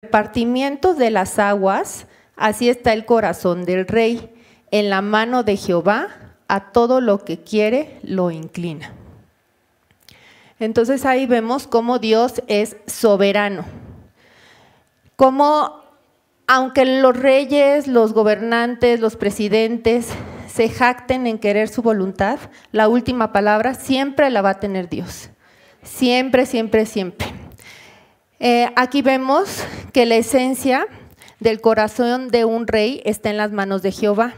repartimiento de las aguas, así está el corazón del rey. En la mano de Jehová, a todo lo que quiere lo inclina. Entonces ahí vemos cómo Dios es soberano. Cómo, aunque los reyes, los gobernantes, los presidentes se jacten en querer su voluntad, la última palabra siempre la va a tener Dios. Siempre, siempre, siempre. Aquí vemos que la esencia del corazón de un rey está en las manos de Jehová.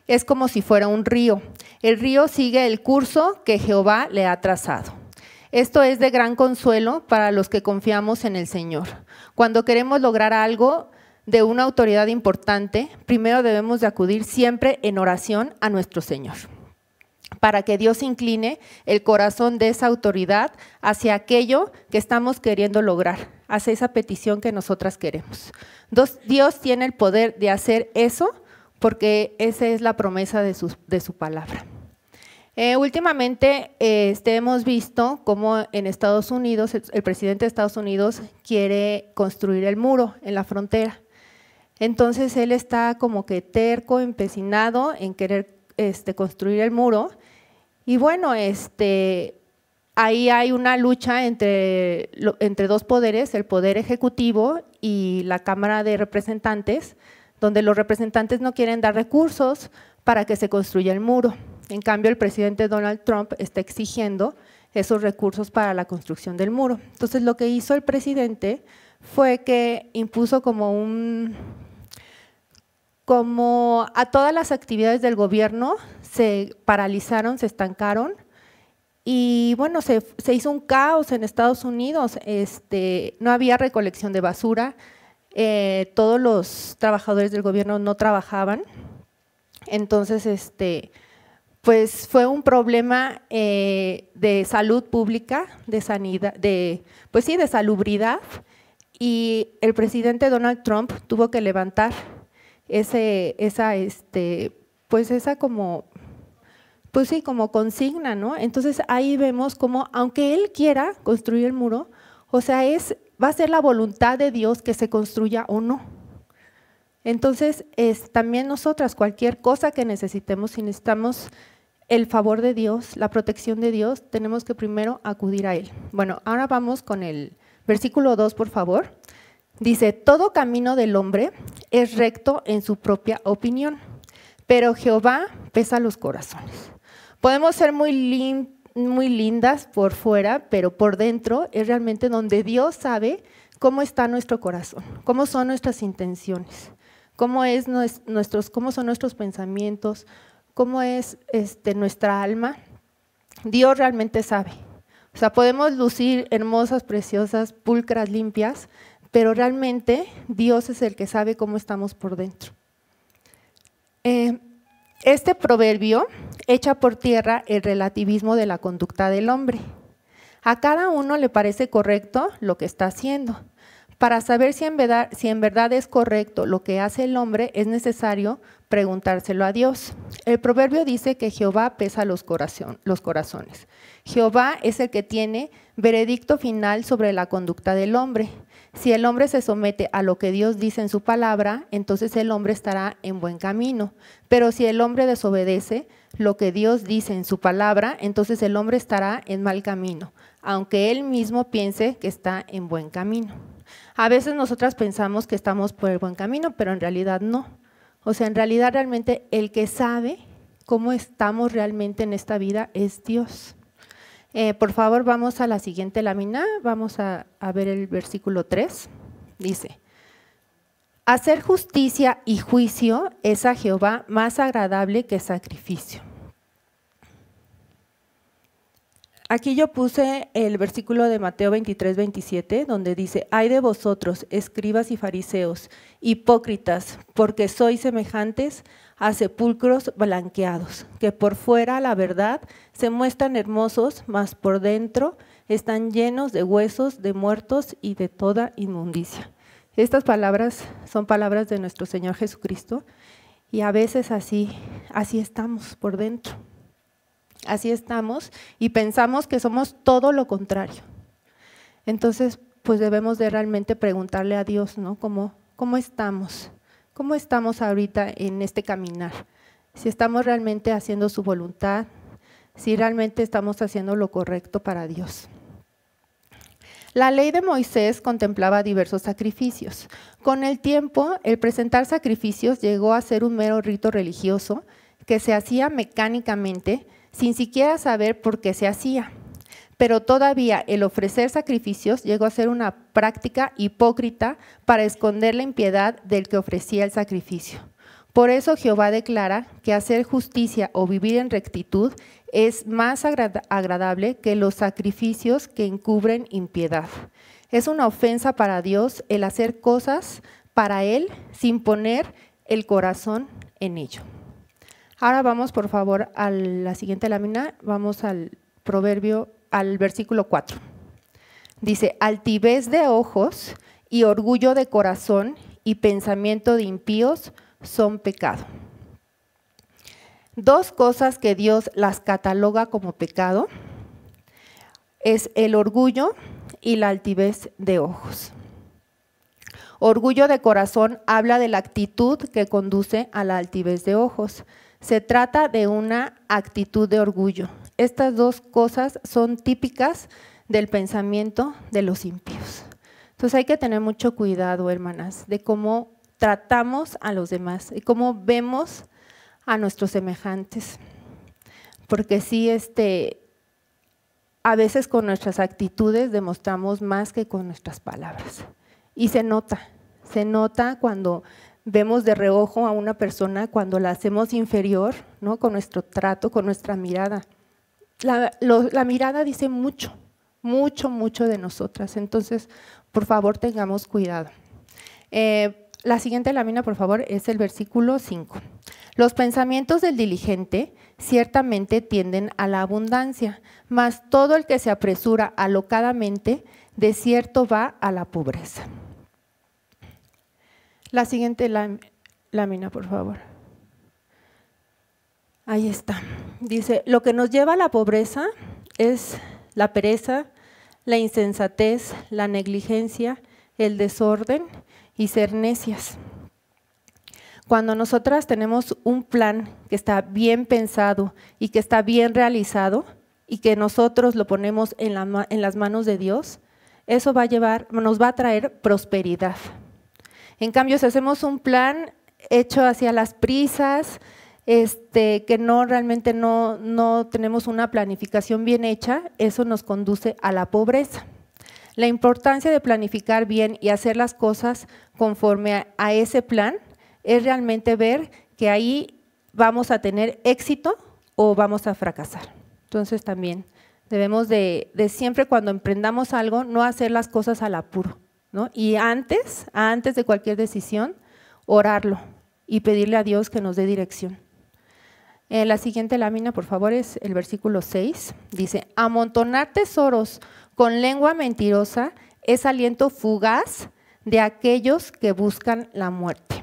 Es como si fuera un río. El río sigue el curso que Jehová le ha trazado. Esto es de gran consuelo para los que confiamos en el Señor. Cuando queremos lograr algo de una autoridad importante, primero debemos de acudir siempre en oración a nuestro Señor, para que Dios incline el corazón de esa autoridad hacia aquello que estamos queriendo lograr, hacia esa petición que nosotras queremos. Dios tiene el poder de hacer eso porque esa es la promesa de su palabra. Últimamente hemos visto cómo en Estados Unidos, el presidente de Estados Unidos quiere construir el muro en la frontera. Entonces él está como que terco, empecinado en querer construir el muro. Y bueno, ahí hay una lucha entre dos poderes, el poder ejecutivo y la Cámara de Representantes, donde los representantes no quieren dar recursos para que se construya el muro. En cambio, el presidente Donald Trump está exigiendo esos recursos para la construcción del muro. Entonces, lo que hizo el presidente fue que impuso como a todas las actividades del gobierno se paralizaron, se estancaron y bueno, se hizo un caos en Estados Unidos. No había recolección de basura, todos los trabajadores del gobierno no trabajaban. Entonces, pues fue un problema de salud pública, de sanidad, pues sí, de salubridad, y el presidente Donald Trump tuvo que levantar como consigna, ¿no? Entonces ahí vemos como, aunque él quiera construir el muro, o sea, va a ser la voluntad de Dios que se construya o no. Entonces, también nosotras, cualquier cosa que necesitemos, si necesitamos el favor de Dios, la protección de Dios, tenemos que primero acudir a Él. Bueno, ahora vamos con el versículo 2, por favor. Dice, todo camino del hombre es recto en su propia opinión, pero Jehová pesa los corazones. Podemos ser muy lindas por fuera, pero por dentro es realmente donde Dios sabe cómo está nuestro corazón, cómo son nuestras intenciones, cómo son nuestros pensamientos, cómo es nuestra alma. Dios realmente sabe. O sea, podemos lucir hermosas, preciosas, pulcras, limpias, pero realmente Dios es el que sabe cómo estamos por dentro. Este proverbio echa por tierra el relativismo de la conducta del hombre. A cada uno le parece correcto lo que está haciendo. Para saber si en verdad es correcto lo que hace el hombre, es necesario preguntárselo a Dios. El proverbio dice que Jehová pesa los corazones. Jehová es el que tiene veredicto final sobre la conducta del hombre. Si el hombre se somete a lo que Dios dice en su palabra, entonces el hombre estará en buen camino. Pero si el hombre desobedece lo que Dios dice en su palabra, entonces el hombre estará en mal camino, aunque él mismo piense que está en buen camino. A veces nosotras pensamos que estamos por el buen camino, pero en realidad no. O sea, en realidad realmente el que sabe cómo estamos realmente en esta vida es Dios. Por favor, vamos a la siguiente lámina, vamos a ver el versículo 3. Dice, hacer justicia y juicio es a Jehová más agradable que sacrificio. Aquí yo puse el versículo de Mateo 23, 27, donde dice, ay de vosotros, escribas y fariseos, hipócritas, porque sois semejantes a sepulcros blanqueados, que por fuera, la verdad, se muestran hermosos, mas por dentro están llenos de huesos, de muertos y de toda inmundicia. Estas palabras son palabras de nuestro Señor Jesucristo y a veces así estamos por dentro. Así estamos y pensamos que somos todo lo contrario. Entonces, pues debemos de realmente preguntarle a Dios, ¿no? ¿Cómo estamos? ¿Cómo estamos ahorita en este caminar? Si estamos realmente haciendo su voluntad, si realmente estamos haciendo lo correcto para Dios. La ley de Moisés contemplaba diversos sacrificios. Con el tiempo, el presentar sacrificios llegó a ser un mero rito religioso que se hacía mecánicamente sin siquiera saber por qué se hacía. Pero todavía el ofrecer sacrificios llegó a ser una práctica hipócrita para esconder la impiedad del que ofrecía el sacrificio. Por eso Jehová declara que hacer justicia o vivir en rectitud es más agradable que los sacrificios que encubren impiedad. Es una ofensa para Dios el hacer cosas para Él sin poner el corazón en ello. Ahora vamos, por favor, a la siguiente lámina. Vamos al versículo 4. Dice, altivez de ojos y orgullo de corazón y pensamiento de impíos son pecado. Dos cosas que Dios las cataloga como pecado es el orgullo y la altivez de ojos. Orgullo de corazón habla de la actitud que conduce a la altivez de ojos. Se trata de una actitud de orgullo. Estas dos cosas son típicas del pensamiento de los impíos. Entonces hay que tener mucho cuidado, hermanas, de cómo tratamos a los demás y cómo vemos a nuestros semejantes. Porque sí, a veces con nuestras actitudes demostramos más que con nuestras palabras. Y se nota cuando vemos de reojo a una persona, cuando la hacemos inferior, ¿no? Con nuestro trato, con nuestra mirada. La mirada dice mucho de nosotras. Entonces, por favor, tengamos cuidado. La siguiente lámina, por favor, es el versículo 5. Los pensamientos del diligente ciertamente tienden a la abundancia, mas todo el que se apresura alocadamente, de cierto va a la pobreza. La siguiente lámina, por favor. Ahí está. Dice, lo que nos lleva a la pobreza es la pereza, la insensatez, la negligencia, el desorden y ser necias. Cuando nosotras tenemos un plan que está bien pensado y que está bien realizado y que nosotros lo ponemos en las manos de Dios, eso nos va a traer prosperidad. En cambio, si hacemos un plan hecho hacia las prisas, que realmente no tenemos una planificación bien hecha, eso nos conduce a la pobreza. La importancia de planificar bien y hacer las cosas conforme a ese plan es realmente ver que ahí vamos a tener éxito o vamos a fracasar. Entonces también debemos de siempre cuando emprendamos algo no hacer las cosas al apuro, ¿no? Y antes de cualquier decisión, orarlo y pedirle a Dios que nos dé dirección. La siguiente lámina, por favor, es el versículo 6. Dice, amontonar tesoros con lengua mentirosa es aliento fugaz de aquellos que buscan la muerte.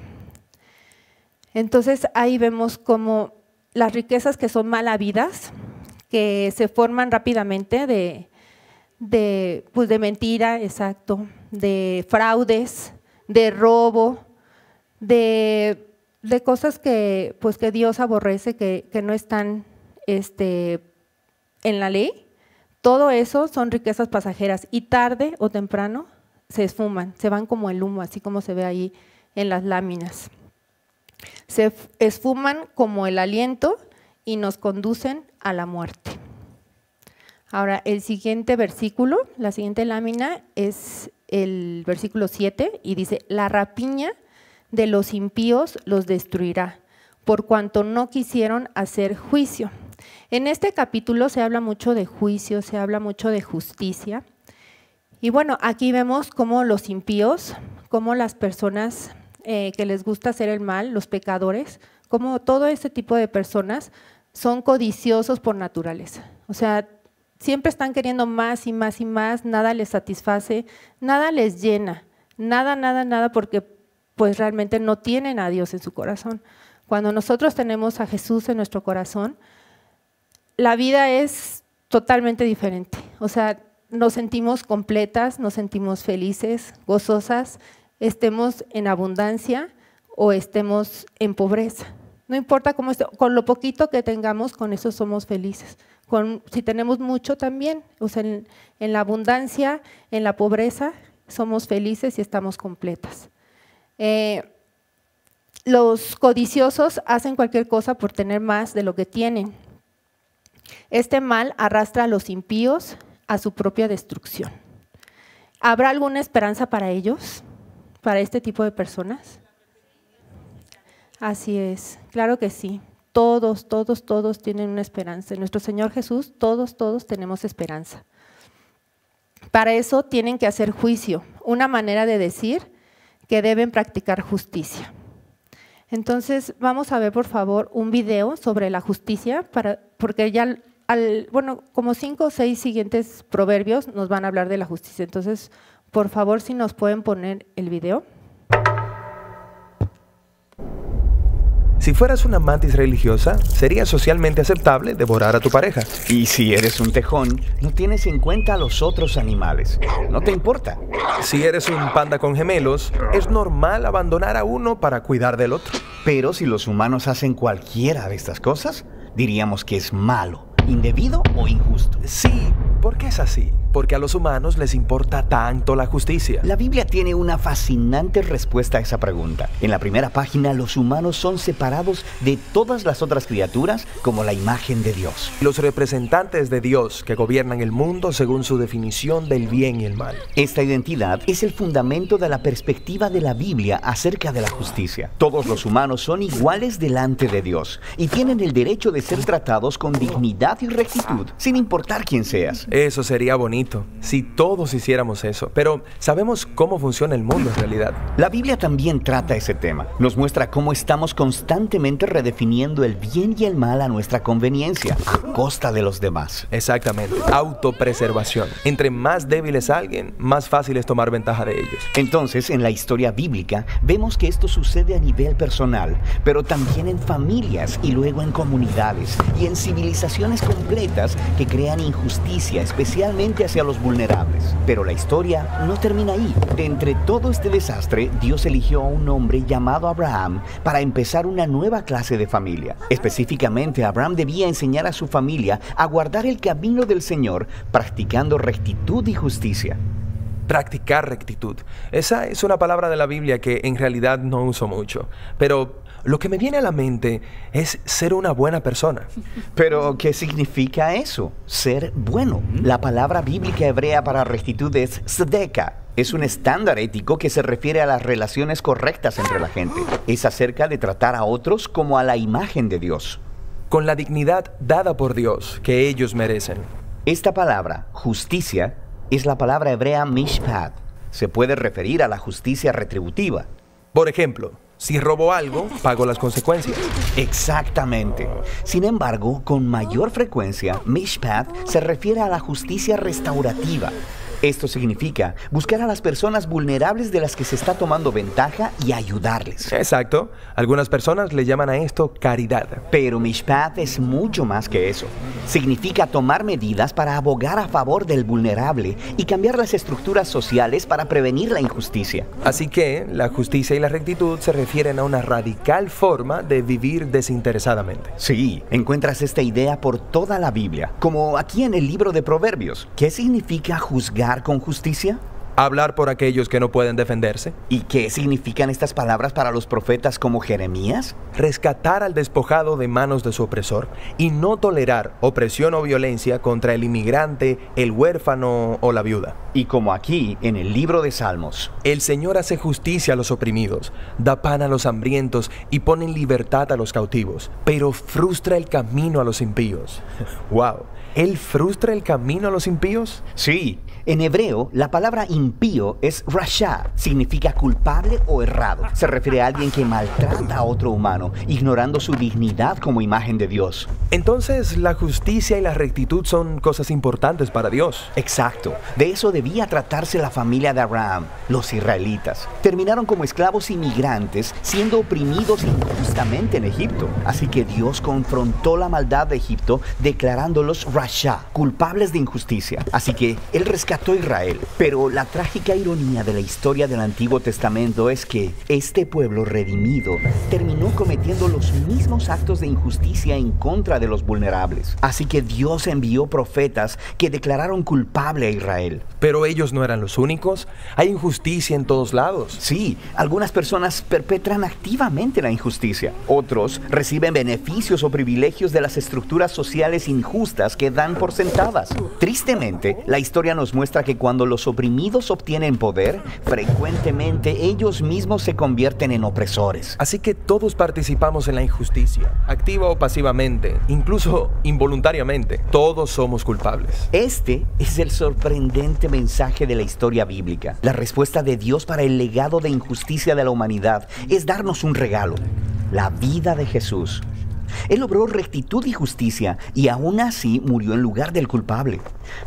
Entonces ahí vemos como las riquezas que son mal habidas, que se forman rápidamente de mentira, exacto, de fraudes, de robo, de cosas que Dios aborrece, que no están en la ley. Todo eso son riquezas pasajeras y tarde o temprano se esfuman, se van como el humo, así como se ve ahí en las láminas. Se esfuman como el aliento y nos conducen a la muerte. Ahora, el siguiente versículo, la siguiente lámina es el versículo 7 y dice, la rapiña de los impíos los destruirá, por cuanto no quisieron hacer juicio. En este capítulo se habla mucho de juicio, se habla mucho de justicia. Y bueno, aquí vemos cómo los impíos, cómo las personas que les gusta hacer el mal, los pecadores, cómo todo este tipo de personas son codiciosos por naturaleza. O sea, siempre están queriendo más y más y más, nada les satisface, nada les llena, nada, porque pues realmente no tienen a Dios en su corazón. Cuando nosotros tenemos a Jesús en nuestro corazón, la vida es totalmente diferente. O sea, nos sentimos completas, nos sentimos felices, gozosas, estemos en abundancia o estemos en pobreza. No importa cómo esté, con lo poquito que tengamos, con eso somos felices. Si tenemos mucho también, o sea, en la abundancia, en la pobreza, somos felices y estamos completas. Los codiciosos hacen cualquier cosa por tener más de lo que tienen. Este mal arrastra a los impíos a su propia destrucción. ¿Habrá alguna esperanza para ellos, para este tipo de personas? Así es, claro que sí. Todos tienen una esperanza. En nuestro Señor Jesús, todos tenemos esperanza. Para eso tienen que hacer juicio, una manera de decir que deben practicar justicia. Entonces, vamos a ver, por favor, un video sobre la justicia, porque ya, como 5 o 6 siguientes proverbios nos van a hablar de la justicia. Entonces, por favor, si nos pueden poner el video. Si fueras una mantis religiosa, sería socialmente aceptable devorar a tu pareja. Y si eres un tejón, no tienes en cuenta a los otros animales. No te importa. Si eres un panda con gemelos, es normal abandonar a uno para cuidar del otro. Pero si los humanos hacen cualquiera de estas cosas, diríamos que es malo, indebido o injusto. Sí, ¿por qué es así? Porque a los humanos les importa tanto la justicia. La Biblia tiene una fascinante respuesta a esa pregunta. En la primera página, los humanos son separados de todas las otras criaturas como la imagen de Dios. Los representantes de Dios que gobiernan el mundo según su definición del bien y el mal. Esta identidad es el fundamento de la perspectiva de la Biblia acerca de la justicia. Todos los humanos son iguales delante de Dios y tienen el derecho de ser tratados con dignidad y rectitud, sin importar quién seas. Eso sería bonito si todos hiciéramos eso, pero sabemos cómo funciona el mundo en realidad. La Biblia también trata ese tema. Nos muestra cómo estamos constantemente redefiniendo el bien y el mal a nuestra conveniencia, a costa de los demás. Exactamente, autopreservación. Entre más débil es alguien, más fácil es tomar ventaja de ellos. Entonces, en la historia bíblica, vemos que esto sucede a nivel personal, pero también en familias y luego en comunidades y en civilizaciones completas que crean injusticia, especialmente hacia los vulnerables. Pero la historia no termina ahí. De entre todo este desastre, Dios eligió a un hombre llamado Abraham para empezar una nueva clase de familia. Específicamente, Abraham debía enseñar a su familia a guardar el camino del Señor, practicando rectitud y justicia. Practicar rectitud. Esa es una palabra de la Biblia que en realidad no uso mucho, pero lo que me viene a la mente es ser una buena persona. ¿Pero qué significa eso? Ser bueno. La palabra bíblica hebrea para rectitud es tzedekah. Es un estándar ético que se refiere a las relaciones correctas entre la gente. Es acerca de tratar a otros como a la imagen de Dios, con la dignidad dada por Dios que ellos merecen. Esta palabra, justicia, es la palabra hebrea mishpat. Se puede referir a la justicia retributiva. Por ejemplo, si robo algo, pago las consecuencias. Exactamente. Sin embargo, con mayor frecuencia, mishpat se refiere a la justicia restaurativa. Esto significa buscar a las personas vulnerables de las que se está tomando ventaja y ayudarles. Exacto. Algunas personas le llaman a esto caridad. Pero mishpat es mucho más que eso. Significa tomar medidas para abogar a favor del vulnerable y cambiar las estructuras sociales para prevenir la injusticia. Así que la justicia y la rectitud se refieren a una radical forma de vivir desinteresadamente. Sí, encuentras esta idea por toda la Biblia, como aquí en el libro de Proverbios. ¿Qué significa juzgar con justicia? Hablar por aquellos que no pueden defenderse. ¿Y qué significan estas palabras para los profetas como Jeremías? Rescatar al despojado de manos de su opresor y no tolerar opresión o violencia contra el inmigrante, el huérfano o la viuda. Y como aquí en el libro de Salmos, el Señor hace justicia a los oprimidos, da pan a los hambrientos y pone en libertad a los cautivos, pero frustra el camino a los impíos. ¡Wow! ¿Él frustra el camino a los impíos? Sí. En hebreo, la palabra impío es rasha, significa culpable o errado. Se refiere a alguien que maltrata a otro humano, ignorando su dignidad como imagen de Dios. Entonces, la justicia y la rectitud son cosas importantes para Dios. Exacto. De eso debía tratarse la familia de Abraham, los israelitas. Terminaron como esclavos inmigrantes, siendo oprimidos injustamente en Egipto. Así que Dios confrontó la maldad de Egipto, declarándolos rasha, rasha, culpables de injusticia. Así que Él rescató a Israel. Pero la trágica ironía de la historia del Antiguo Testamento es que este pueblo redimido terminó cometiendo los mismos actos de injusticia en contra de los vulnerables. Así que Dios envió profetas que declararon culpable a Israel. Pero ellos no eran los únicos. Hay injusticia en todos lados. Sí, algunas personas perpetran activamente la injusticia. Otros reciben beneficios o privilegios de las estructuras sociales injustas que dan por sentadas. Tristemente, la historia nos muestra que cuando los oprimidos obtienen poder, frecuentemente ellos mismos se convierten en opresores. Así que todos participamos en la injusticia, activa o pasivamente, incluso involuntariamente. Todos somos culpables. Este es el sorprendente mensaje de la historia bíblica. La respuesta de Dios para el legado de injusticia de la humanidad es darnos un regalo: la vida de Jesús. Él logró rectitud y justicia y aún así murió en lugar del culpable.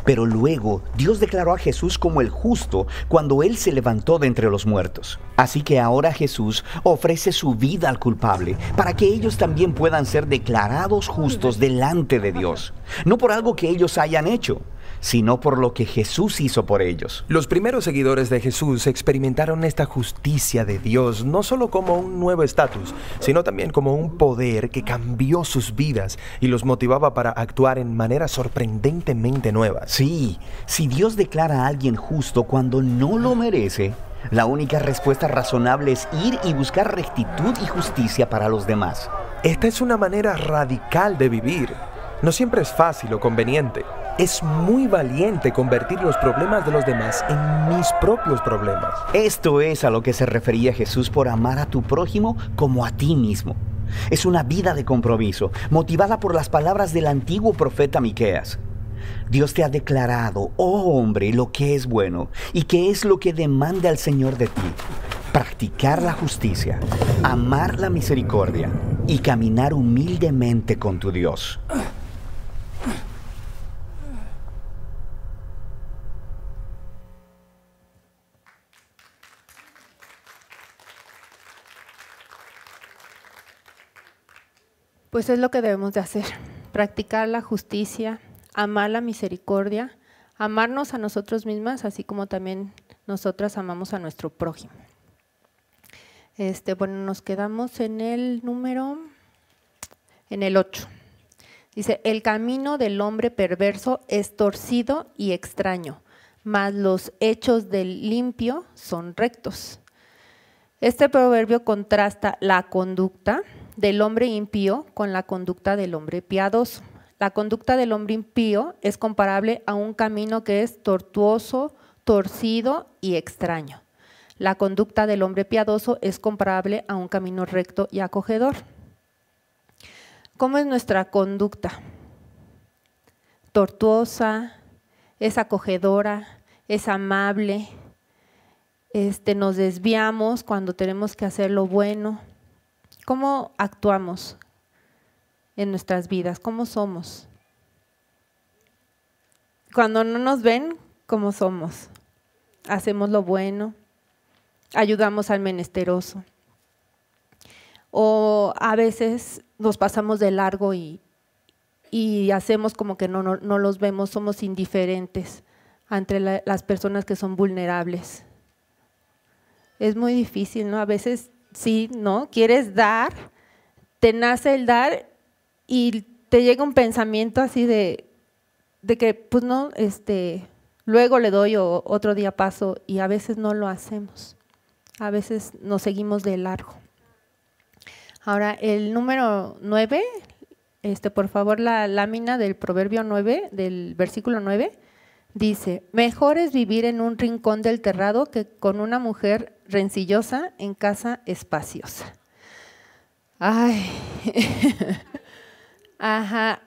Pero luego Dios declaró a Jesús como el justo cuando Él se levantó de entre los muertos. Así que ahora Jesús ofrece su vida al culpable para que ellos también puedan ser declarados justos delante de Dios. No por algo que ellos hayan hecho, sino por lo que Jesús hizo por ellos. Los primeros seguidores de Jesús experimentaron esta justicia de Dios no solo como un nuevo estatus, sino también como un poder que cambió sus vidas y los motivaba para actuar en maneras sorprendentemente nuevas. Sí, si Dios declara a alguien justo cuando no lo merece, la única respuesta razonable es ir y buscar rectitud y justicia para los demás. Esta es una manera radical de vivir. No siempre es fácil o conveniente. Es muy valiente convertir los problemas de los demás en mis propios problemas. Esto es a lo que se refería Jesús por amar a tu prójimo como a ti mismo. Es una vida de compromiso, motivada por las palabras del antiguo profeta Miqueas. Dios te ha declarado, oh hombre, lo que es bueno y qué es lo que demanda el Señor de ti: practicar la justicia, amar la misericordia y caminar humildemente con tu Dios. Pues es lo que debemos de hacer: practicar la justicia, amar la misericordia, amarnos a nosotros mismas, así como también nosotras amamos a nuestro prójimo. Bueno, nos quedamos en el 8. Dice: el camino del hombre perverso es torcido y extraño, mas los hechos del limpio son rectos. Este proverbio contrasta la conducta del hombre impío con la conducta del hombre piadoso. La conducta del hombre impío es comparable a un camino que es tortuoso, torcido y extraño. La conducta del hombre piadoso es comparable a un camino recto y acogedor. ¿Cómo es nuestra conducta? Tortuosa, es acogedora, es amable, nos desviamos cuando tenemos que hacer lo bueno. ¿Cómo actuamos en nuestras vidas? ¿Cómo somos? Cuando no nos ven, ¿cómo somos? Hacemos lo bueno, ayudamos al menesteroso. O a veces nos pasamos de largo y hacemos como que no los vemos, somos indiferentes ante las personas que son vulnerables. Es muy difícil, ¿no? A veces sí, ¿no? Quieres dar, te nace el dar y te llega un pensamiento así de que, pues no, luego le doy o otro día paso, y a veces no lo hacemos. A veces nos seguimos de largo. Ahora, el número 9, por favor, la lámina del proverbio 9, del versículo 9, dice: mejor es vivir en un rincón del terrado que con una mujer rencillosa en casa espaciosa. Ay, ajá.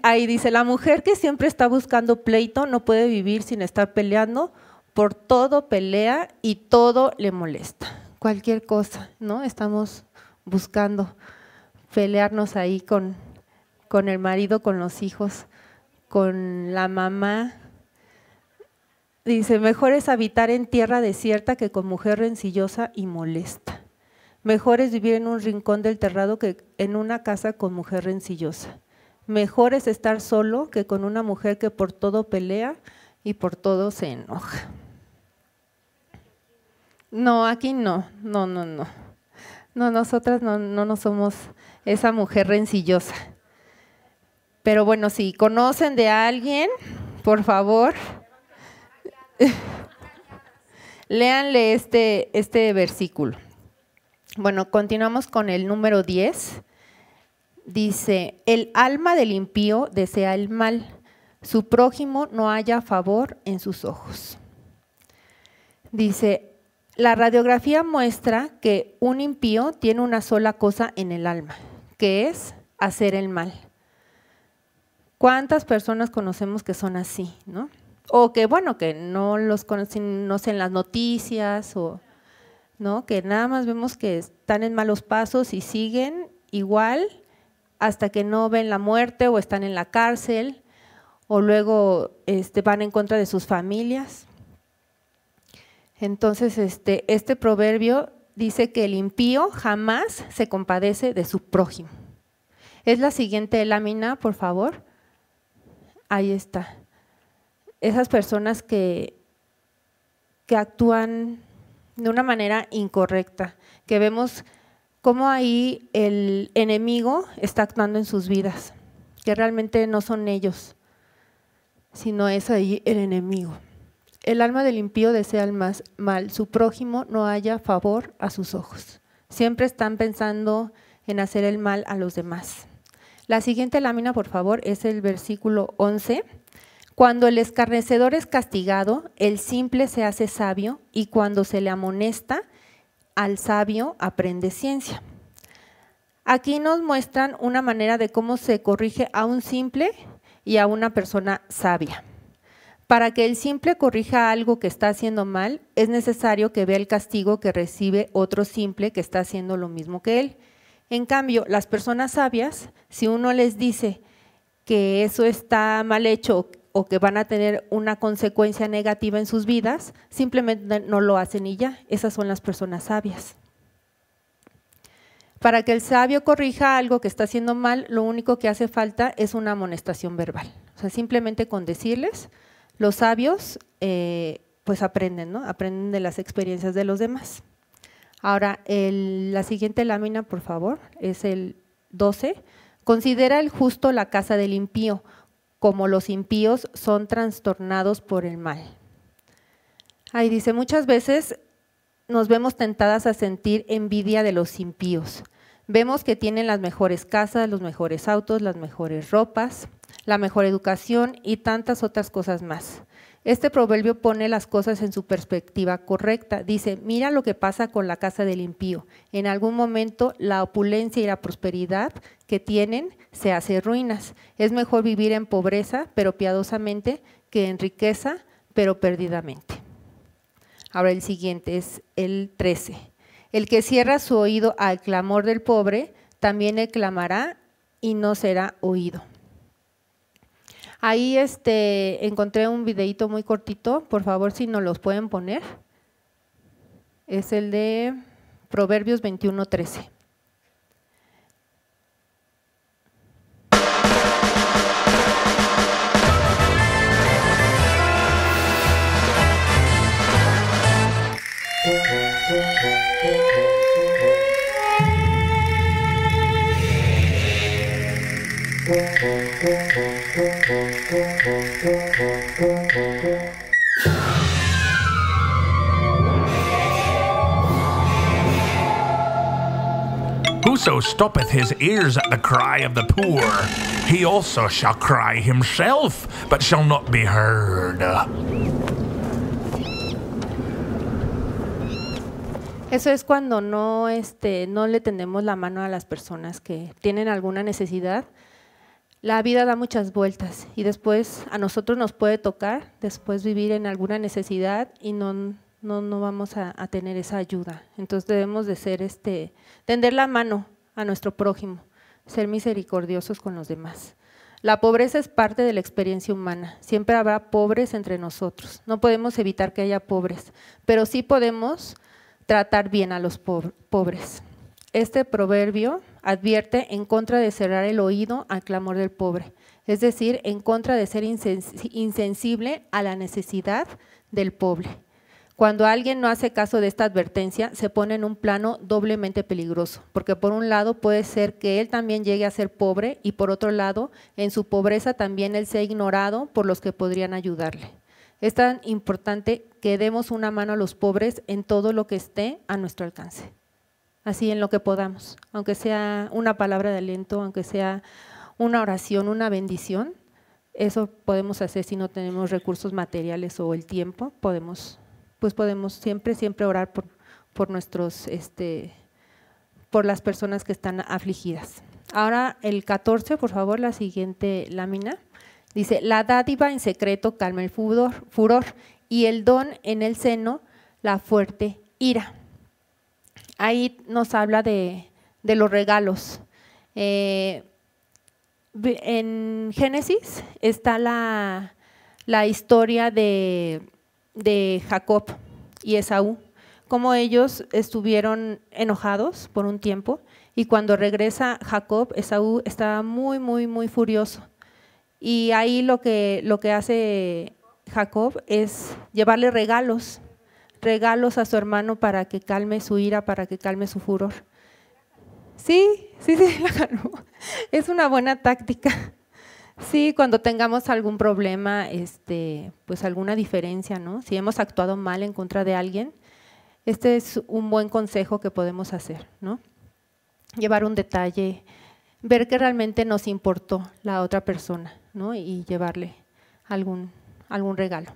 Ahí dice: la mujer que siempre está buscando pleito no puede vivir sin estar peleando, por todo pelea y todo le molesta. Cualquier cosa, ¿no? Estamos buscando pelearnos ahí con el marido, con los hijos, con la mamá. Dice: mejor es habitar en tierra desierta que con mujer rencillosa y molesta. Mejor es vivir en un rincón del terrado que en una casa con mujer rencillosa. Mejor es estar solo que con una mujer que por todo pelea y por todo se enoja. No, aquí no. No, nosotras no somos esa mujer rencillosa. Pero bueno, si conocen de alguien, por favor, léanle este versículo. Bueno, continuamos con el número 10. Dice, el alma del impío desea el mal, su prójimo no halla favor en sus ojos. Dice, la radiografía muestra que un impío tiene una sola cosa en el alma, que es hacer el mal. ¿Cuántas personas conocemos que son así, no? O que bueno, que no los conocen, no sé, en las noticias, o ¿no? Que nada más vemos que están en malos pasos y siguen igual hasta que no ven la muerte o están en la cárcel o luego van en contra de sus familias. Entonces este proverbio dice que el impío jamás se compadece de su prójimo. Es la siguiente lámina, por favor. Ahí está. Esas personas que actúan de una manera incorrecta, que vemos cómo ahí el enemigo está actuando en sus vidas, que realmente no son ellos, sino es ahí el enemigo. El alma del impío desea el mal, su prójimo no halla favor a sus ojos. Siempre están pensando en hacer el mal a los demás. La siguiente lámina, por favor, es el versículo 11. Cuando el escarnecedor es castigado, el simple se hace sabio, y cuando se le amonesta, al sabio aprende ciencia. Aquí nos muestran una manera de cómo se corrige a un simple y a una persona sabia. Para que el simple corrija algo que está haciendo mal, es necesario que vea el castigo que recibe otro simple que está haciendo lo mismo que él. En cambio, las personas sabias, si uno les dice que eso está mal hecho o que van a tener una consecuencia negativa en sus vidas, simplemente no lo hacen y ya. Esas son las personas sabias. Para que el sabio corrija algo que está haciendo mal, lo único que hace falta es una amonestación verbal. O sea, simplemente con decirles, los sabios pues aprenden, ¿no? Aprenden de las experiencias de los demás. Ahora, la siguiente lámina, por favor, es el 12. Considera el justo la casa del impío, como los impíos son trastornados por el mal. Ahí dice, muchas veces nos vemos tentadas a sentir envidia de los impíos. Vemos que tienen las mejores casas, los mejores autos, las mejores ropas, la mejor educación y tantas otras cosas más. Este proverbio pone las cosas en su perspectiva correcta. Dice, mira lo que pasa con la casa del impío. En algún momento la opulencia y la prosperidad que tienen se hace ruinas. Es mejor vivir en pobreza, pero piadosamente, que en riqueza, pero perdidamente. Ahora el siguiente es el 13. El que cierra su oído al clamor del pobre, también él clamará y no será oído. Ahí encontré un videíto muy cortito, por favor si nos los pueden poner. Es el de Proverbios 21:13. Whoso stoppeth his ears at the cry of the poor, he also shall cry himself, but shall not be heard. Eso es cuando no le tendemos la mano a las personas que tienen alguna necesidad. La vida da muchas vueltas y después a nosotros nos puede tocar después vivir en alguna necesidad y no vamos a tener esa ayuda. Entonces debemos de ser tender la mano a nuestro prójimo, ser misericordiosos con los demás. La pobreza es parte de la experiencia humana, siempre habrá pobres entre nosotros, no podemos evitar que haya pobres, pero sí podemos tratar bien a los pobres. este proverbio advierte en contra de cerrar el oído al clamor del pobre, es decir, en contra de ser insensible a la necesidad del pobre. Cuando alguien no hace caso de esta advertencia, se pone en un plano doblemente peligroso, porque por un lado puede ser que él también llegue a ser pobre y por otro lado, en su pobreza también él sea ignorado por los que podrían ayudarle. Es tan importante que demos una mano a los pobres en todo lo que esté a nuestro alcance, así en lo que podamos, aunque sea una palabra de aliento, aunque sea una oración, una bendición, eso podemos hacer si no tenemos recursos materiales o el tiempo, podemos siempre orar por nuestros, por las personas que están afligidas. Ahora el 14, por favor, la siguiente lámina. Dice, la dádiva en secreto calma el furor y el don en el seno la fuerte ira. Ahí nos habla de los regalos. En Génesis está la historia de Jacob y Esaú, cómo ellos estuvieron enojados por un tiempo y cuando regresa Jacob, Esaú estaba muy furioso y ahí lo que hace Jacob es llevarle regalos a su hermano para que calme su ira, para que calme su furor. Sí, la calmó. Es una buena táctica. Sí, cuando tengamos algún problema, pues alguna diferencia, ¿no? Si hemos actuado mal en contra de alguien, este es un buen consejo que podemos hacer, ¿no? Llevar un detalle, ver que realmente nos importó la otra persona, ¿no? Y llevarle algún regalo.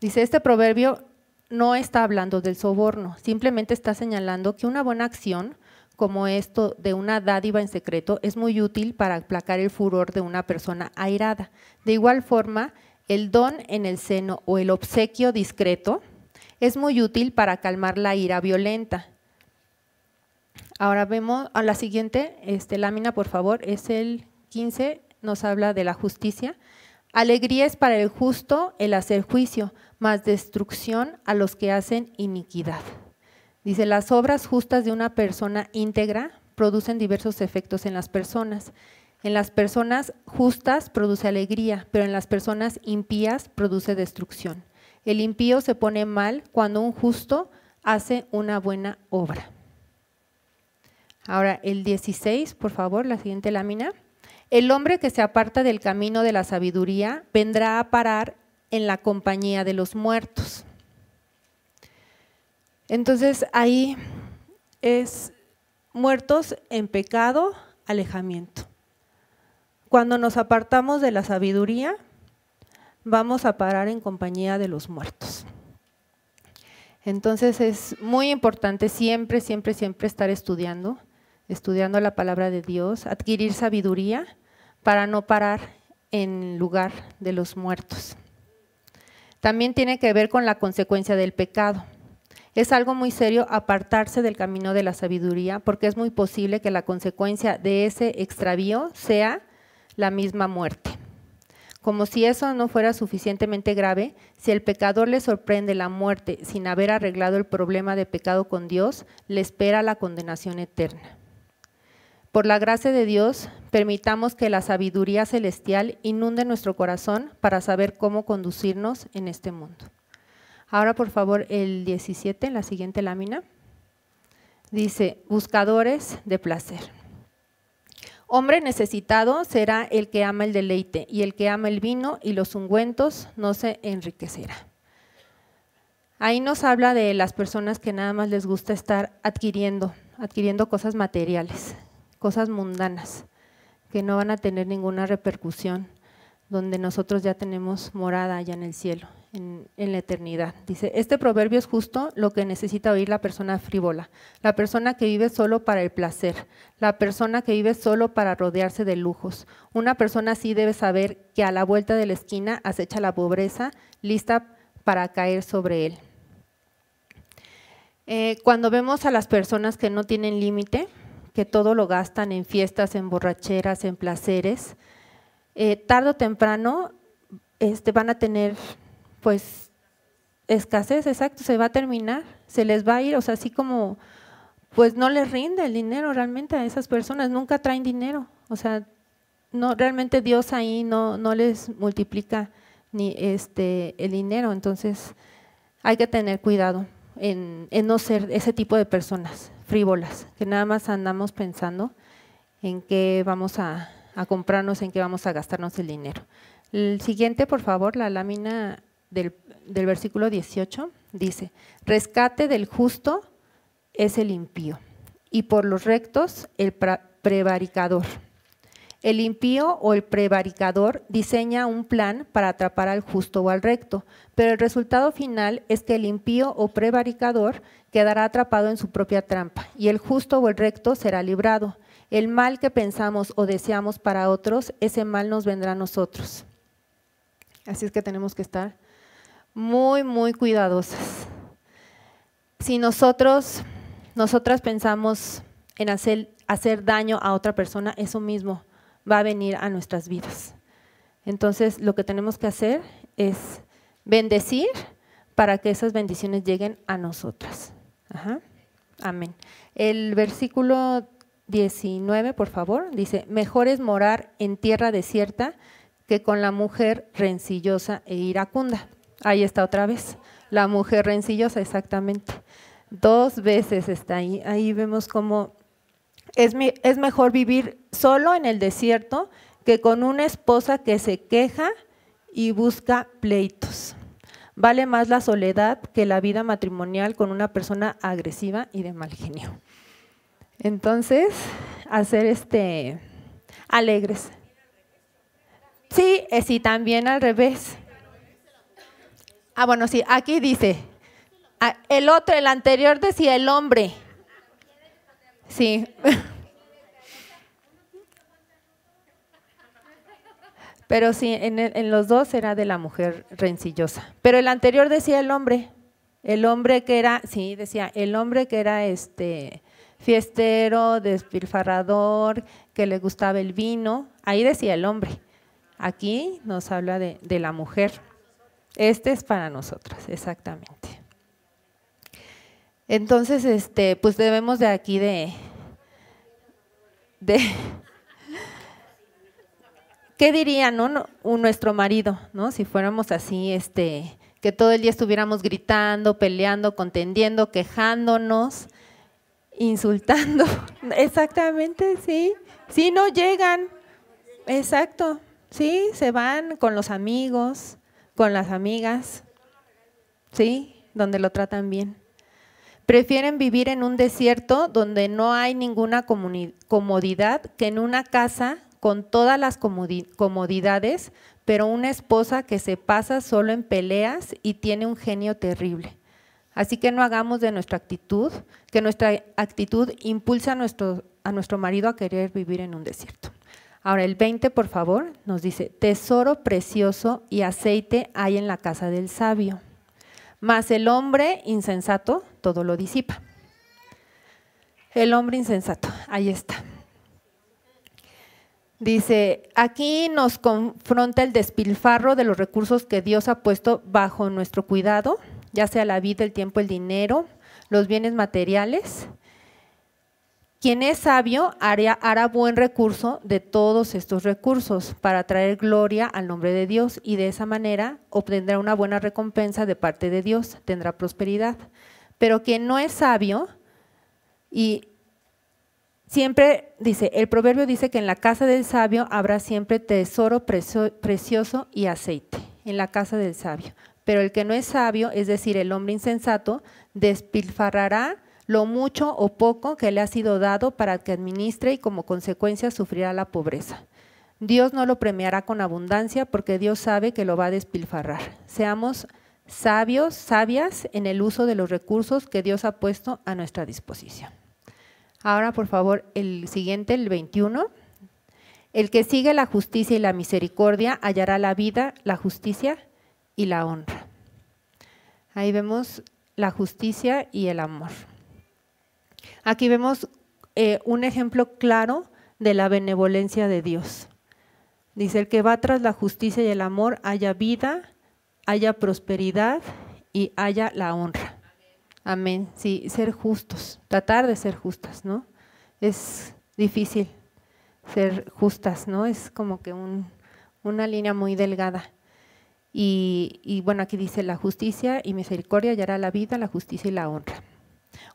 Dice, este proverbio no está hablando del soborno, simplemente está señalando que una buena acción como esto de una dádiva en secreto es muy útil para aplacar el furor de una persona airada. De igual forma, el don en el seno o el obsequio discreto es muy útil para calmar la ira violenta. Ahora vemos a la siguiente lámina, por favor, es el 15, nos habla de la justicia. Alegría es para el justo el hacer juicio, mas destrucción a los que hacen iniquidad. Dice, las obras justas de una persona íntegra producen diversos efectos en las personas. En las personas justas produce alegría, pero en las personas impías produce destrucción. El impío se pone mal cuando un justo hace una buena obra. Ahora el 16, por favor, la siguiente lámina. El hombre que se aparta del camino de la sabiduría vendrá a parar en la compañía de los muertos. Entonces ahí es muertos en pecado, alejamiento. Cuando nos apartamos de la sabiduría, vamos a parar en compañía de los muertos. Entonces es muy importante siempre estar estudiando la palabra de Dios, adquirir sabiduría para no parar en lugar de los muertos. También tiene que ver con la consecuencia del pecado. Es algo muy serio apartarse del camino de la sabiduría porque es muy posible que la consecuencia de ese extravío sea la misma muerte. Como si eso no fuera suficientemente grave, si el pecador le sorprende la muerte sin haber arreglado el problema de pecado con Dios, le espera la condenación eterna. Por la gracia de Dios, permitamos que la sabiduría celestial inunde nuestro corazón para saber cómo conducirnos en este mundo. Ahora, por favor, el 17, la siguiente lámina, dice, buscadores de placer. Hombre necesitado será el que ama el deleite, y el que ama el vino y los ungüentos no se enriquecerá. Ahí nos habla de las personas que nada más les gusta estar adquiriendo cosas materiales, cosas mundanas, que no van a tener ninguna repercusión, donde nosotros ya tenemos morada allá en el cielo, en la eternidad. Dice, este proverbio es justo lo que necesita oír la persona frívola, la persona que vive solo para el placer, la persona que vive solo para rodearse de lujos. Una persona así debe saber que a la vuelta de la esquina acecha la pobreza, lista para caer sobre él. Cuando vemos a las personas que no tienen límite, que todo lo gastan en fiestas, en borracheras, en placeres, tarde o temprano van a tener pues escasez, exacto, se va a terminar, se les va a ir, o sea, así como pues no les rinde el dinero realmente a esas personas, nunca traen dinero, o sea, no, realmente Dios ahí no les multiplica ni el dinero, entonces hay que tener cuidado en no ser ese tipo de personas frívolas, que nada más andamos pensando en qué vamos a comprarnos, en qué vamos a gastarnos el dinero. El siguiente, por favor, la lámina del versículo 18, dice: rescate del justo es el impío, y por los rectos el prevaricador. El impío o el prevaricador diseña un plan para atrapar al justo o al recto, pero el resultado final es que el impío o prevaricador quedará atrapado en su propia trampa, y el justo o el recto será librado. El mal que pensamos o deseamos para otros, ese mal nos vendrá a nosotros. Así es que tenemos que estar muy, muy cuidadosas. Si nosotras pensamos en hacer daño a otra persona, eso mismo va a venir a nuestras vidas. Entonces, lo que tenemos que hacer es bendecir para que esas bendiciones lleguen a nosotras. Ajá. Amén. El versículo 19, por favor, dice: mejor es morar en tierra desierta que con la mujer rencillosa e iracunda. Ahí está otra vez, la mujer rencillosa, exactamente. 2 veces está ahí. Ahí vemos cómo es mejor vivir solo en el desierto que con una esposa que se queja y busca pleitos. Vale más la soledad que la vida matrimonial con una persona agresiva y de mal genio. Entonces, hacer alegres. Sí, también al revés. Bueno, sí, aquí dice, el anterior decía el hombre. Sí. Pero sí, en los dos era de la mujer rencillosa. Pero el anterior decía el hombre que era, sí, decía el hombre que era fiestero, despilfarrador, que le gustaba el vino. Ahí decía el hombre. Aquí nos habla de la mujer. Este es para nosotras, exactamente. Entonces, pues debemos de aquí ¿qué diría, no, nuestro marido, no? Si fuéramos así, que todo el día estuviéramos gritando, peleando, contendiendo, quejándonos, insultando. Exactamente, sí. Sí, no llegan. Exacto. Sí, se van con los amigos, con las amigas. Sí, donde lo tratan bien. Prefieren vivir en un desierto donde no hay ninguna comodidad que en una casa con todas las comodidades, pero una esposa que se pasa solo en peleas y tiene un genio terrible. Así que no hagamos de nuestra actitud, que nuestra actitud impulse a nuestro marido a querer vivir en un desierto. Ahora el 20, por favor, nos dice: tesoro precioso y aceite hay en la casa del sabio, mas el hombre insensato todo lo disipa. El hombre insensato, ahí está. Dice, aquí nos confronta el despilfarro de los recursos que Dios ha puesto bajo nuestro cuidado, ya sea la vida, el tiempo, el dinero, los bienes materiales. Quien es sabio hará buen recurso de todos estos recursos para traer gloria al nombre de Dios, y de esa manera obtendrá una buena recompensa de parte de Dios, tendrá prosperidad. Pero quien no es sabio, y siempre dice, el proverbio dice que en la casa del sabio habrá siempre tesoro precioso y aceite, en la casa del sabio. Pero el que no es sabio, es decir, el hombre insensato, despilfarrará lo mucho o poco que le ha sido dado para que administre, y como consecuencia sufrirá la pobreza. Dios no lo premiará con abundancia porque Dios sabe que lo va a despilfarrar. Seamos sabios, sabias en el uso de los recursos que Dios ha puesto a nuestra disposición. Ahora, por favor, el siguiente, el 21. El que sigue la justicia y la misericordia hallará la vida, la justicia y la honra. Ahí vemos la justicia y el amor. Aquí vemos un ejemplo claro de la benevolencia de Dios. Dice, el que va tras la justicia y el amor haya vida, haya prosperidad y haya la honra. Amén. Sí, ser justos, tratar de ser justas, ¿no? Es difícil ser justas, ¿no? Es como que una línea muy delgada. Y bueno, aquí dice la justicia y misericordia hallará la vida, la justicia y la honra.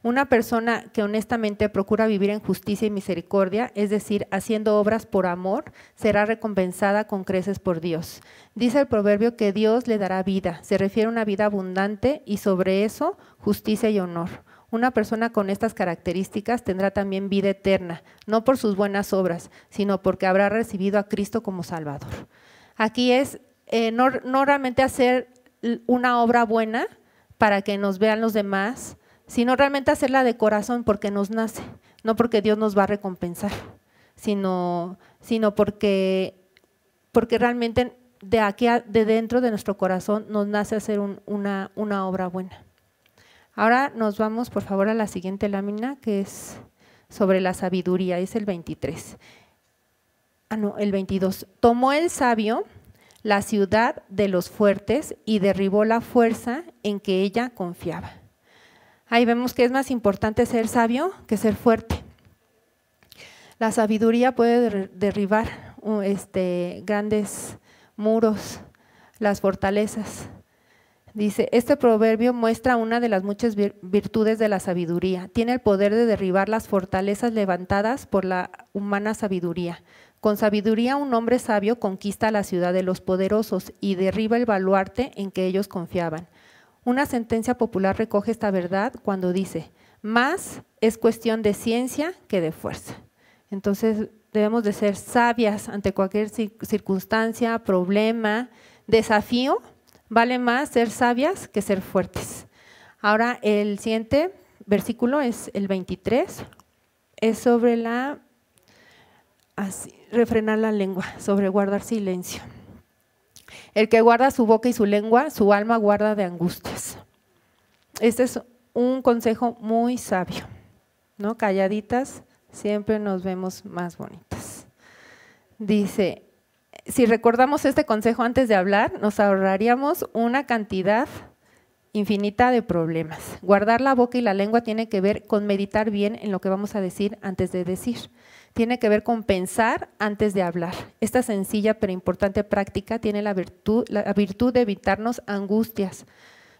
Una persona que honestamente procura vivir en justicia y misericordia, es decir, haciendo obras por amor, será recompensada con creces por Dios. Dice el proverbio que Dios le dará vida, se refiere a una vida abundante y sobre eso justicia y honor. Una persona con estas características tendrá también vida eterna, no por sus buenas obras, sino porque habrá recibido a Cristo como Salvador. Aquí es no realmente hacer una obra buena para que nos vean los demás, sino realmente hacerla de corazón porque nos nace, no porque Dios nos va a recompensar, sino porque realmente de dentro de nuestro corazón nos nace hacer una obra buena. Ahora nos vamos, por favor, a la siguiente lámina, que es sobre la sabiduría, es el 23. El 22. Tomó el sabio la ciudad de los fuertes y derribó la fuerza en que ella confiaba. Ahí vemos que es más importante ser sabio que ser fuerte. La sabiduría puede derribar grandes muros, las fortalezas. Dice, este proverbio muestra una de las muchas virtudes de la sabiduría. Tiene el poder de derribar las fortalezas levantadas por la humana sabiduría. Con sabiduría un hombre sabio conquista la ciudad de los poderosos y derriba el baluarte en que ellos confiaban. Una sentencia popular recoge esta verdad cuando dice, más es cuestión de ciencia que de fuerza. Entonces debemos de ser sabias ante cualquier circunstancia, problema, desafío. Vale más ser sabias que ser fuertes. Ahora el siguiente versículo es el 23, es sobre refrenar la lengua, sobre guardar silencio. El que guarda su boca y su lengua, su alma guarda de angustias. Este es un consejo muy sabio, ¿no? Calladitas siempre nos vemos más bonitas. Dice, si recordamos este consejo antes de hablar, nos ahorraríamos una cantidad infinita de problemas. Guardar la boca y la lengua tiene que ver con meditar bien en lo que vamos a decir antes de decir. Tiene que ver con pensar antes de hablar. Esta sencilla pero importante práctica tiene la virtud de evitarnos angustias.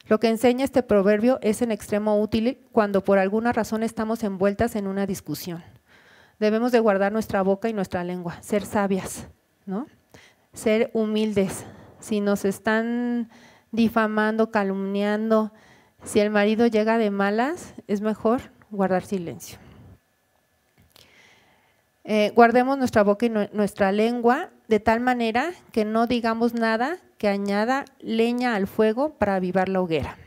Lo que enseña este proverbio es en extremo útil cuando por alguna razón estamos envueltas en una discusión. Debemos de guardar nuestra boca y nuestra lengua, ser sabias, ¿no? Ser humildes. Si nos están difamando, calumniando, si el marido llega de malas, es mejor guardar silencio. Guardemos nuestra boca y nuestra lengua de tal manera que no digamos nada que añada leña al fuego para avivar la hoguera.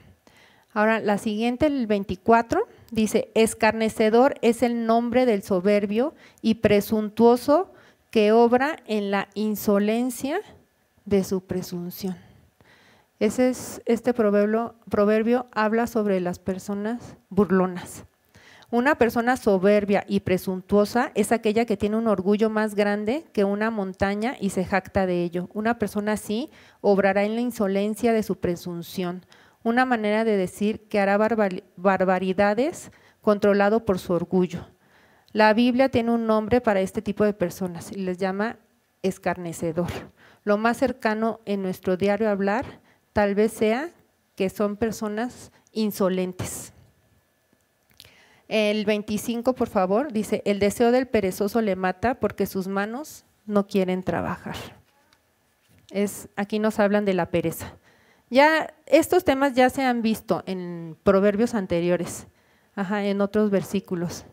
Ahora la siguiente, el 24, dice, escarnecedor es el nombre del soberbio y presuntuoso que obra en la insolencia de su presunción. Este proverbio habla sobre las personas burlonas. Una persona soberbia y presuntuosa es aquella que tiene un orgullo más grande que una montaña y se jacta de ello. Una persona así obrará en la insolencia de su presunción, una manera de decir que hará barbaridades controlado por su orgullo. La Biblia tiene un nombre para este tipo de personas y les llama escarnecedor. Lo más cercano en nuestro diario hablar tal vez sea que son personas insolentes. El 25, por favor, dice, el deseo del perezoso le mata porque sus manos no quieren trabajar. Aquí nos hablan de la pereza. Ya estos temas ya se han visto en proverbios anteriores, en otros versículos.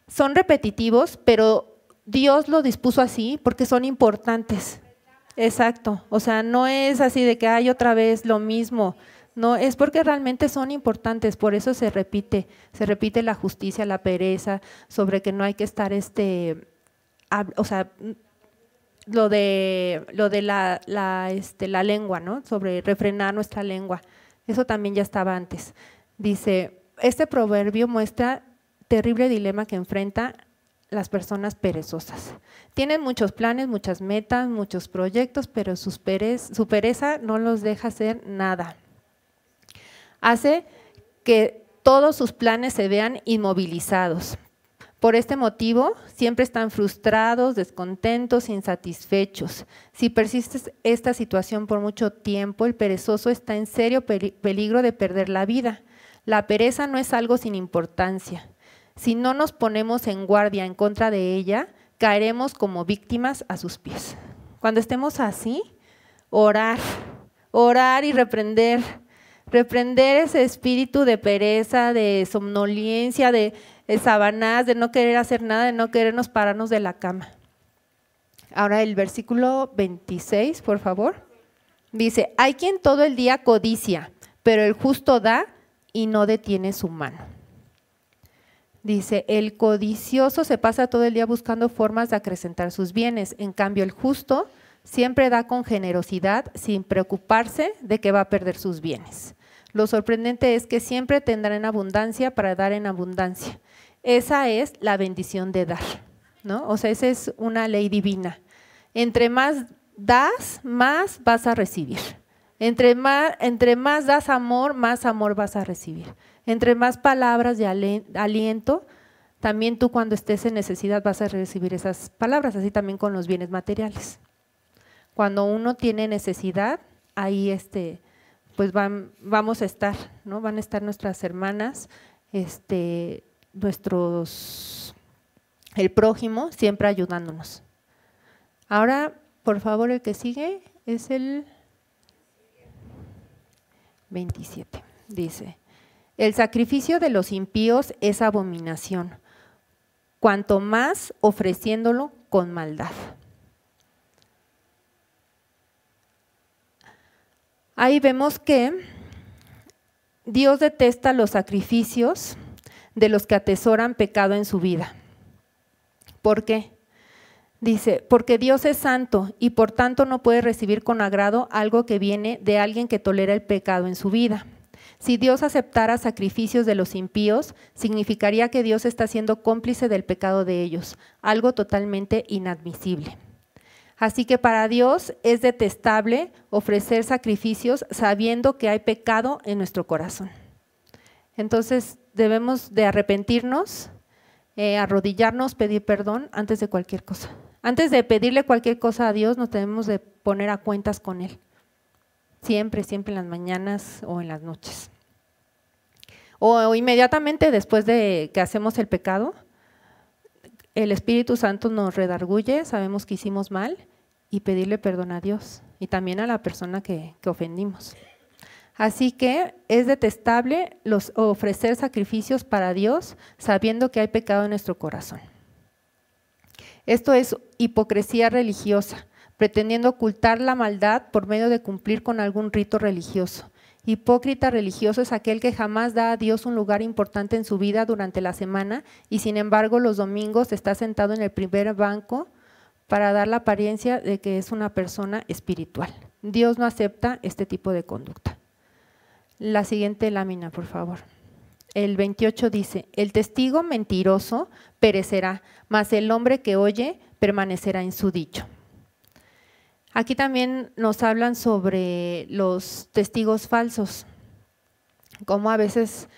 Son repetitivos, pero Dios lo dispuso así porque son importantes. Exacto, o sea, no es así de que hay otra vez lo mismo. No, es porque realmente son importantes, por eso se repite la justicia, la pereza, sobre que no hay que estar lo de la lengua, ¿no? Sobre refrenar nuestra lengua. Eso también ya estaba antes. Dice, este proverbio muestra terrible dilema que enfrenta las personas perezosas. Tienen muchos planes, muchas metas, muchos proyectos, pero su pereza no los deja hacer nada. Hace que todos sus planes se vean inmovilizados. Por este motivo, siempre están frustrados, descontentos, insatisfechos. Si persiste esta situación por mucho tiempo, el perezoso está en serio peligro de perder la vida. La pereza no es algo sin importancia. Si no nos ponemos en guardia en contra de ella, caeremos como víctimas a sus pies. Cuando estemos así, orar y reprender ese espíritu de pereza, de somnolencia, de sabanás, de no querer hacer nada, de no querernos pararnos de la cama. Ahora el versículo 26, por favor. Dice, hay quien todo el día codicia, pero el justo da y no detiene su mano. Dice, el codicioso se pasa todo el día buscando formas de acrecentar sus bienes, en cambio el justo siempre da con generosidad sin preocuparse de que va a perder sus bienes. Lo sorprendente es que siempre tendrá en abundancia para dar en abundancia. Esa es la bendición de dar, ¿no? O sea, esa es una ley divina. Entre más das, más vas a recibir. Entre más das amor, más amor vas a recibir. Entre más palabras de aliento, también tú cuando estés en necesidad vas a recibir esas palabras, así también con los bienes materiales. Cuando uno tiene necesidad, ahí pues vamos a estar, ¿no? Van a estar nuestras hermanas, el prójimo siempre ayudándonos. Ahora, por favor, el que sigue es el 27. Dice, el sacrificio de los impíos es abominación, cuanto más ofreciéndolo con maldad. Ahí vemos que Dios detesta los sacrificios de los que atesoran pecado en su vida. ¿Por qué? Dice, porque Dios es santo y por tanto no puede recibir con agrado algo que viene de alguien que tolera el pecado en su vida. Si Dios aceptara sacrificios de los impíos, significaría que Dios está siendo cómplice del pecado de ellos, algo totalmente inadmisible. Así que para Dios es detestable ofrecer sacrificios sabiendo que hay pecado en nuestro corazón. Entonces debemos de arrepentirnos, arrodillarnos, pedir perdón antes de cualquier cosa. Antes de pedirle cualquier cosa a Dios, nos tenemos de poner a cuentas con Él. Siempre en las mañanas o en las noches. O inmediatamente después de que hacemos el pecado, el Espíritu Santo nos redarguye, sabemos que hicimos mal y pedirle perdón a Dios y también a la persona que ofendimos. Así que es detestable ofrecer sacrificios para Dios sabiendo que hay pecado en nuestro corazón. Esto es hipocresía religiosa, pretendiendo ocultar la maldad por medio de cumplir con algún rito religioso. Hipócrita religioso es aquel que jamás da a Dios un lugar importante en su vida durante la semana y sin embargo los domingos está sentado en el primer banco para dar la apariencia de que es una persona espiritual. Dios no acepta este tipo de conducta. La siguiente lámina, por favor. El 28 dice, el testigo mentiroso perecerá, mas el hombre que oye permanecerá en su dicho. Aquí también nos hablan sobre los testigos falsos, cómo a veces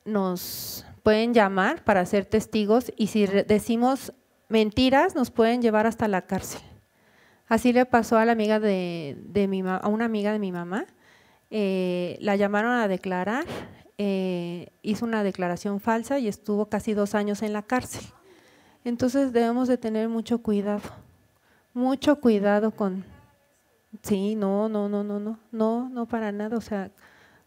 nos pueden llamar para ser testigos y si decimos mentiras nos pueden llevar hasta la cárcel. Así le pasó a la amiga a una amiga de mi mamá, la llamaron a declarar, hizo una declaración falsa y estuvo casi 2 años en la cárcel. Entonces debemos de tener mucho cuidado con… Sí, no para nada. O sea,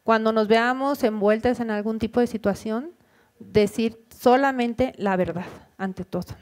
cuando nos veamos envueltas en algún tipo de situación, decir solamente la verdad ante todo.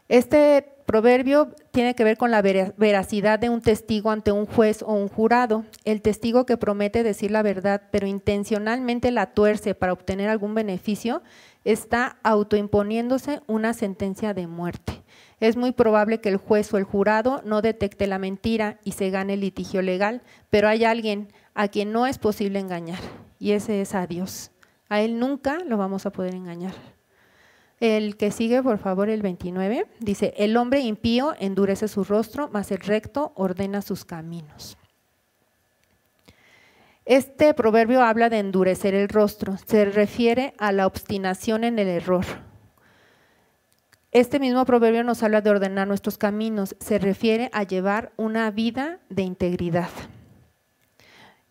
Este proverbio tiene que ver con la veracidad de un testigo ante un juez o un jurado. El testigo que promete decir la verdad, pero intencionalmente la tuerce para obtener algún beneficio, está autoimponiéndose una sentencia de muerte. Es muy probable que el juez o el jurado no detecte la mentira y se gane el litigio legal, pero hay alguien a quien no es posible engañar y ese es a Dios. A Él nunca lo vamos a poder engañar. El que sigue, por favor, el 29, dice, el hombre impío endurece su rostro, mas el recto ordena sus caminos. Este proverbio habla de endurecer el rostro, se refiere a la obstinación en el error. Este mismo proverbio nos habla de ordenar nuestros caminos, se refiere a llevar una vida de integridad.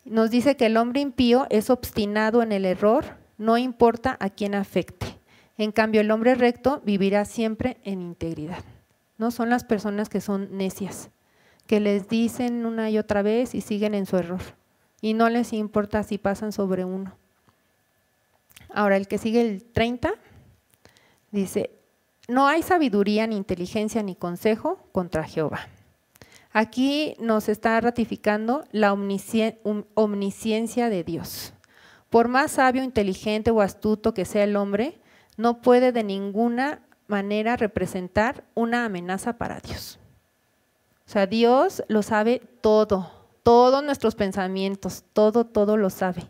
Nos dice que el hombre impío es obstinado en el error, no importa a quién afecte. En cambio, el hombre recto vivirá siempre en integridad. No son las personas que son necias, que les dicen una y otra vez y siguen en su error. Y no les importa si pasan sobre uno. Ahora, el que sigue el 30, dice, no hay sabiduría, ni inteligencia, ni consejo contra Jehová. Aquí nos está ratificando la omnisciencia de Dios. Por más sabio, inteligente o astuto que sea el hombre, no puede de ninguna manera representar una amenaza para Dios. O sea, Dios lo sabe todo, todos nuestros pensamientos, todo lo sabe.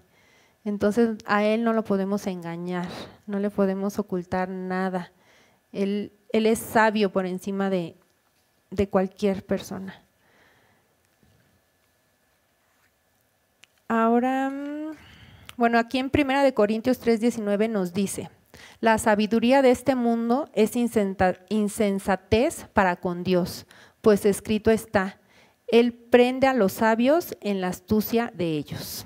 Entonces a Él no lo podemos engañar, no le podemos ocultar nada. Él es sabio por encima de cualquier persona. Ahora, bueno, aquí en 1 Corintios 3:19 nos dice, la sabiduría de este mundo es insensatez para con Dios, pues escrito está, Él prende a los sabios en la astucia de ellos.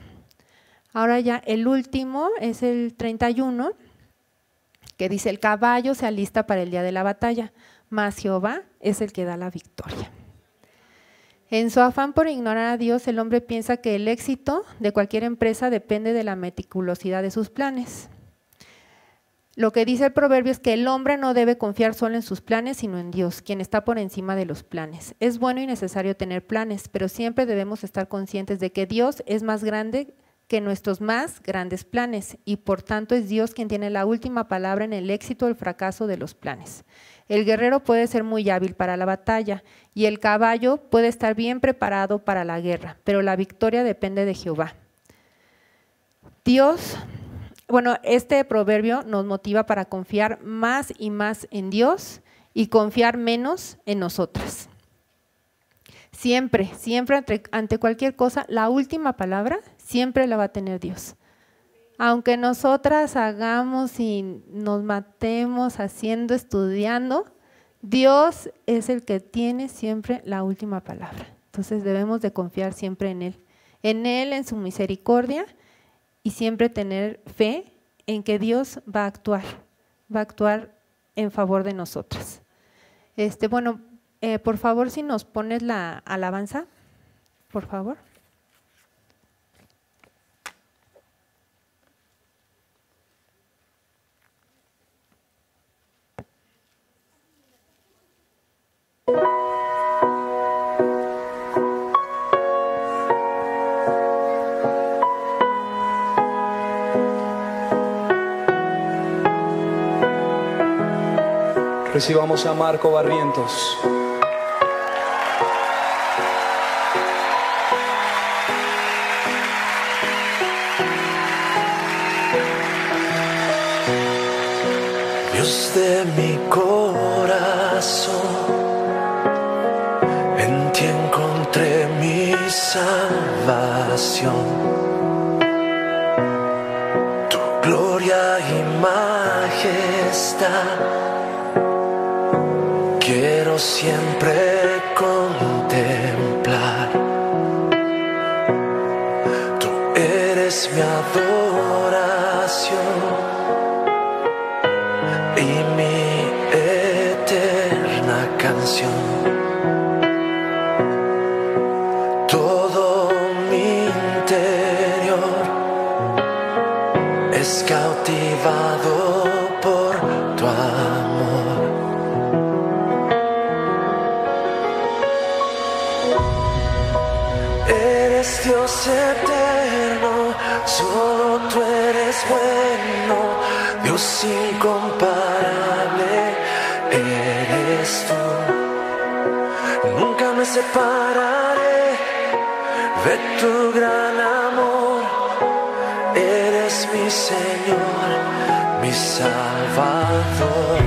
Ahora ya el último es el 31, que dice, el caballo se alista para el día de la batalla, mas Jehová es el que da la victoria. En su afán por ignorar a Dios, el hombre piensa que el éxito de cualquier empresa depende de la meticulosidad de sus planes. Lo que dice el proverbio es que el hombre no debe confiar solo en sus planes, sino en Dios, quien está por encima de los planes. Es bueno y necesario tener planes, pero siempre debemos estar conscientes de que Dios es más grande que nuestros más grandes planes y por tanto es Dios quien tiene la última palabra en el éxito o el fracaso de los planes. El guerrero puede ser muy hábil para la batalla y el caballo puede estar bien preparado para la guerra, pero la victoria depende de Jehová. Este proverbio nos motiva para confiar más y más en Dios y confiar menos en nosotras. Siempre ante cualquier cosa, la última palabra siempre la va a tener Dios. Aunque nosotras hagamos y nos matemos haciendo, estudiando, Dios es el que tiene siempre la última palabra. Entonces debemos de confiar siempre en Él, en su misericordia y siempre tener fe en que Dios va a actuar en favor de nosotras. Por favor, si nos pones la alabanza, por favor. Recibamos a Marco Barrientos. Dios de mi corazón, en ti encontré mi salvación. Tu gloria y majestad quiero siempre contemplar. Tú eres mi adoración y mi eterna canción. Todo mi interior es cautivado por tu amor. Eres Dios eterno, solo tú eres bueno, Dios incomparable eres tú. Nunca me separaré de tu gran amor, eres mi Señor, mi Salvador.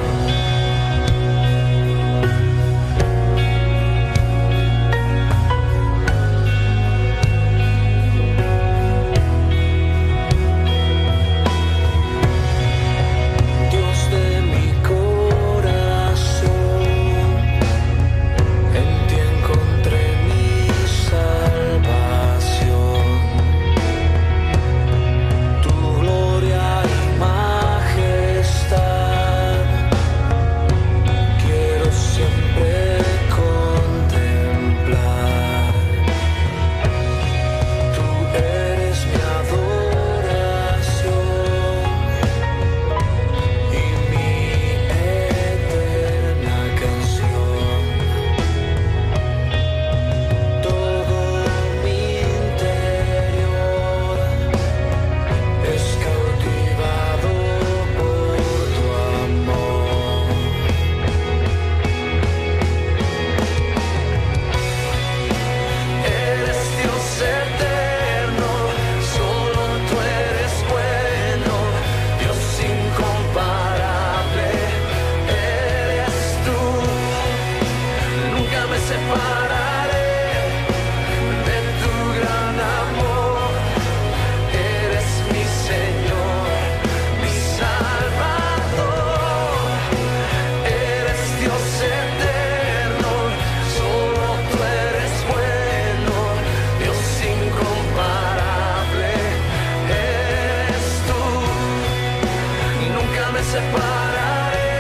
separaré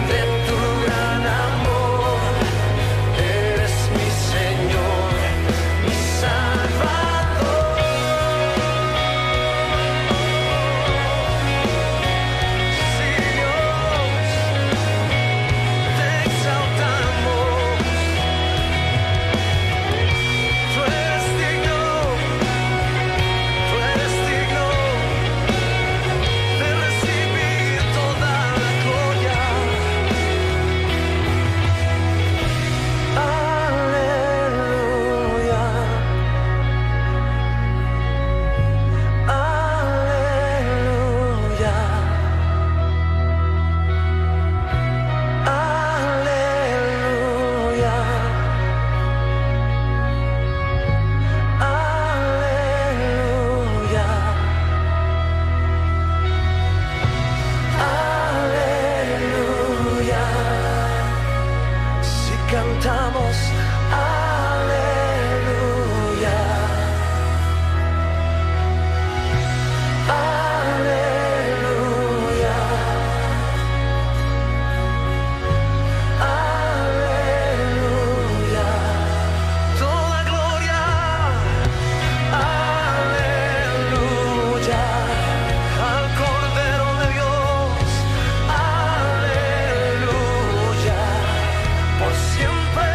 de tu gran amor. Eres mi Señor, mi Salvador. Sí, Dios, te exaltamos. Tú eres digno de recibir toda la gloria. Aleluya, aleluya, aleluya, aleluya, aleluya. Si cantamos aleluya, aleluya, aleluya, toda gloria, aleluya, al Cordero de Dios, aleluya, por siempre,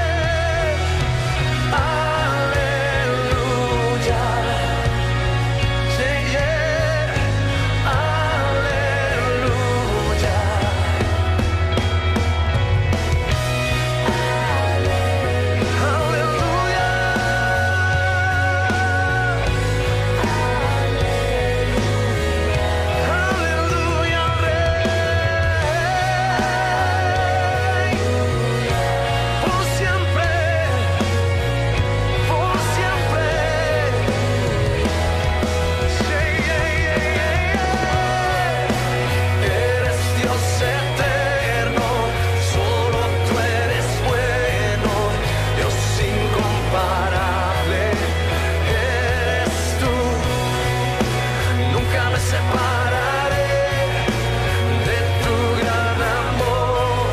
aleluya, sí, aleluya, aleluya, Rey, por siempre, por siempre. Eres Dios eterno, solo tú eres bueno, Dios incomparable, eres tú. Nunca me separaré de tu gran amor.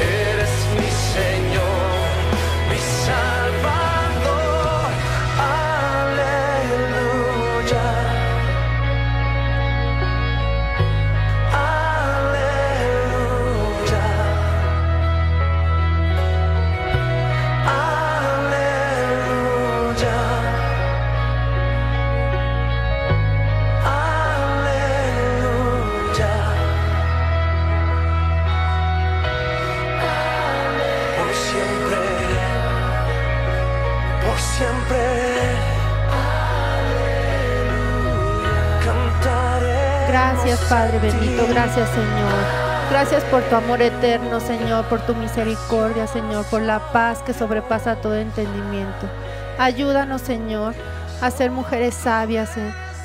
Eres mi Señor, mi Salvador. Aleluya, aleluya, aleluya, aleluya, por siempre, por siempre, cantaré. Gracias, Padre bendito, gracias, Señor. Gracias por tu amor eterno, Señor, por tu misericordia, Señor, por la paz que sobrepasa todo entendimiento. Ayúdanos, Señor, a ser mujeres sabias,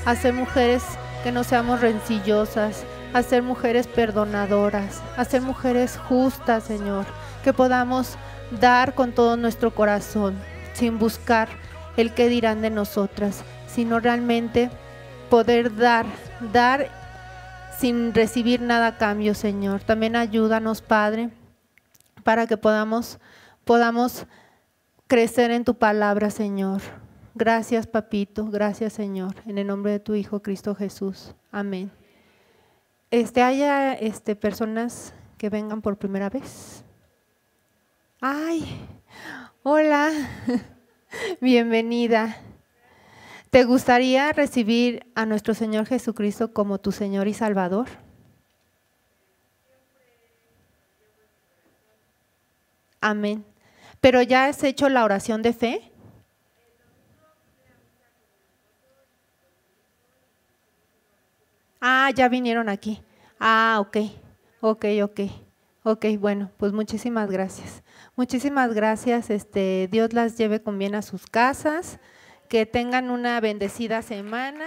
a ser mujeres que no seamos rencillosas, a ser mujeres perdonadoras, a ser mujeres justas, Señor, que podamos dar con todo nuestro corazón, sin buscar el qué dirán de nosotras, sino realmente poder dar sin recibir nada a cambio, Señor. También ayúdanos, Padre, para que podamos crecer en tu palabra, Señor. Gracias, Papito, gracias, Señor, en el nombre de tu Hijo Cristo Jesús. Amén. ¿Haya personas que vengan por primera vez? ¡Ay! Hola, bienvenida. ¿Te gustaría recibir a nuestro Señor Jesucristo como tu Señor y Salvador? Amén. ¿Pero ya has hecho la oración de fe? Ah, ya vinieron aquí. Ah, ok, bueno, pues muchísimas gracias. Muchísimas gracias, Dios las lleve con bien a sus casas, que tengan una bendecida semana.